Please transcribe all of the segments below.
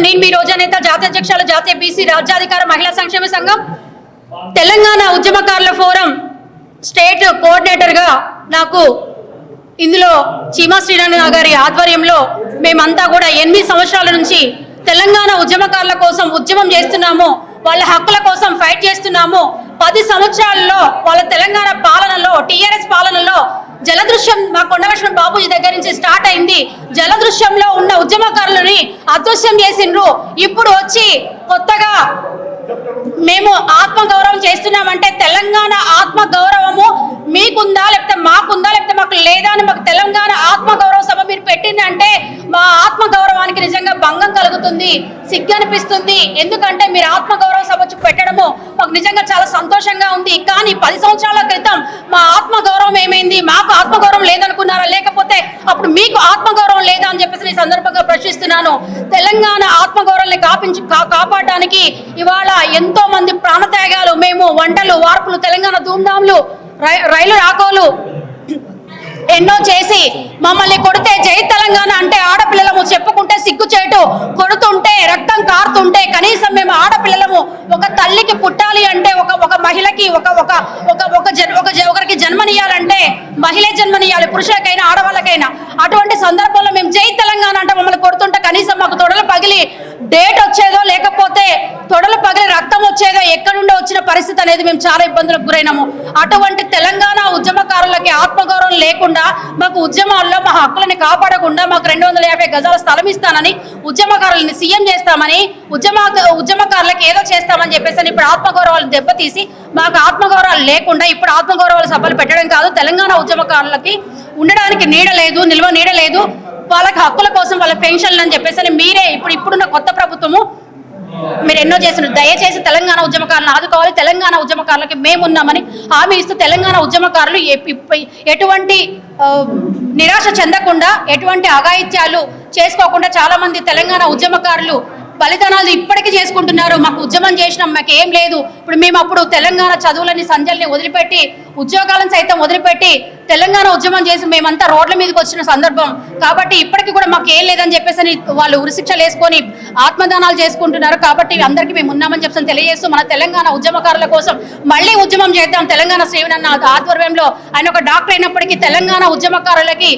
నేను మీ రోజా నేత జాతీయ అధ్యక్షులు జాతీయ బీసీ రాజ్యాధికార మహిళా సంక్షేమ సంఘం తెలంగాణ ఉద్యమకారుల ఫోరం స్టేట్ కోఆర్డినేటర్గా నాకు ఇందులో చీమా శ్రీనారాయణ గారి ఆధ్వర్యంలో మేమంతా కూడా 8 సంవత్సరాల నుంచి తెలంగాణ ఉద్యమకారుల కోసం ఉద్యమం చేస్తున్నాము, వాళ్ళ హక్కుల కోసం ఫైట్ చేస్తున్నాము. 10 సంవత్సరాల్లో వాళ్ళ తెలంగాణ పాలనలో టీఆర్ఎస్ పాలనలో జలదృశ్యం మా కొండలక్ష్మణ్ బాబూజీ దగ్గర నుంచి స్టార్ట్ అయింది. జలదృశ్యంలో ఉన్న ఉద్యమకారులని అదృశ్యం చేసిండ్రు. ఇప్పుడు వచ్చి కొత్తగా మేము ఆత్మగౌరవం చేస్తున్నామంటే తెలంగాణ ఆత్మగౌరవము మీకుందా లేకపోతే మాకుందా లేకపోతే మాకు లేదా అని మాకు తెలంగాణ ఆత్మగౌరవ సభ మీరు పెట్టిందంటే మా ఆత్మగౌరవానికి నిజంగా భంగం కలుగుతుంది, సిగ్గు అనిపిస్తుంది. ఎందుకంటే మీరు ఆత్మగౌరవ సభ పెట్టడము మాకు నిజంగా చాలా సంతోషంగా ఉంది. కానీ 10 సంవత్సరాల క్రితం మా ఆత్మగౌరవం ఏమైంది? మాకు ఆత్మగౌరవం లేదనుకున్నారా, లేకపోతే అప్పుడు మీకు ఆత్మగౌరవం లేదా అని చెప్పేసి ఈ సందర్భంగా ప్రశ్నిస్తున్నాను. తెలంగాణ ఆత్మగౌరవాన్ని కాపాడడానికి ఇవాళ ఎంతో మంది ప్రాణత్యాగాలు, మేము వంటలు వార్పులు తెలంగాణ ధూమ్ధాంలు రైలు రాకోలు ఎన్నో చేసి మమ్మల్ని కొడితే జై తెలంగాణ అంటే ఆడపిల్లలము చెప్పుకుంటే సిగ్గు చేయటు, కొడుతుంటే రక్తం కారుతుంటే కనీసం మేము ఆడపిల్లలము ఒక తల్లికి పుట్టాలి అంటే ఒక మహిళకి ఒకరికి జన్మనియాలంటే మహిళే జన్మనియాలి, పురుషులకైనా ఆడవాళ్ళకైనా. అటువంటి సందర్భంలో మేము జై తెలంగాణ అంటే మమ్మల్ని కొడుతుంటే కనీసం మాకు తొడలు పగిలి డేట్ వచ్చేదో లేకపోతే తొడలు పగిలి రక్తం వచ్చేదో ఎక్కడుండో వచ్చిన పరిస్థితి అనేది మేము చాలా ఇబ్బందులకు గురైనాము. అటువంటి తెలంగాణ ఉద్యమకారులకి ఆత్మగౌరవం లేకుండా మాకు ఉద్యమాల్లో మా హక్కులని కాపాడకుండా మాకు 250 గజాల స్థలం ఇస్తానని ఉద్యమకారులని సీఎం చేస్తామని ఉద్యమకారులకు ఏదో చేస్తామని చెప్పేసి ఇప్పుడు ఆత్మగౌరవాలు దెబ్బతీసి మాకు ఆత్మగౌరవాలు లేకుండా ఇప్పుడు ఆత్మగౌరవాల సభలు పెట్టడం కాదు. తెలంగాణ ఉద్యమకారులకి ఉండడానికి నీడ లేదు, నిల్వ నీడ లేదు. వాళ్ళకి హక్కుల కోసం వాళ్ళ పెన్షన్లు అని చెప్పేసి మీరే ఇప్పుడున్న కొత్త ప్రభుత్వము మీరు ఎన్నో చేసిన దయచేసి తెలంగాణ ఉద్యమకారులను ఆదుకోవాలి, తెలంగాణ ఉద్యమకారులకి మేమున్నామని హామీ ఇస్తూ తెలంగాణ ఉద్యమకారులు ఎటువంటి నిరాశ చెందకుండా ఎటువంటి అఘాయిత్యాలు చేసుకోకుండా చాలా మంది తెలంగాణ ఉద్యమకారులు బలిదానాలు ఇప్పటికీ చేసుకుంటున్నారు. మాకు ఉద్యమం చేసినాం, మాకు ఏం లేదు. ఇప్పుడు మేము అప్పుడు తెలంగాణ చదువులని సంజల్ని వదిలిపెట్టి ఉద్యోగాలను సైతం వదిలిపెట్టి తెలంగాణ ఉద్యమం చేసి మేమంతా రోడ్ల మీదకి వచ్చిన సందర్భం కాబట్టి ఇప్పటికీ కూడా మాకు ఏం లేదని చెప్పేసి వాళ్ళు ఉరిశిక్షలు వేసుకొని ఆత్మదానాలు చేసుకుంటున్నారు. కాబట్టి అందరికీ మేము ఉన్నామని చెప్పి తెలియజేస్తూ మన తెలంగాణ ఉద్యమకారుల కోసం మళ్ళీ ఉద్యమం చేద్దాం. తెలంగాణ శ్రీవనన్న ఆధ్వర్యంలో ఆయన ఒక డాక్టర్ అయినప్పటికీ తెలంగాణ ఉద్యమకారులకి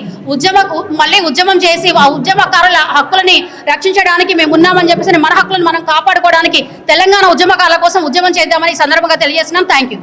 మళ్ళీ ఉద్యమం చేసి ఆ ఉద్యమకారుల హక్కులని రక్షించడానికి మేము ఉన్నామని చెప్పేసి మన హక్కులను మనం కాపాడుకోవడానికి తెలంగాణ ఉద్యమకారుల కోసం ఉద్యమం చేద్దామని ఈ సందర్భంగా తెలియజేస్తున్నాం. Thank you.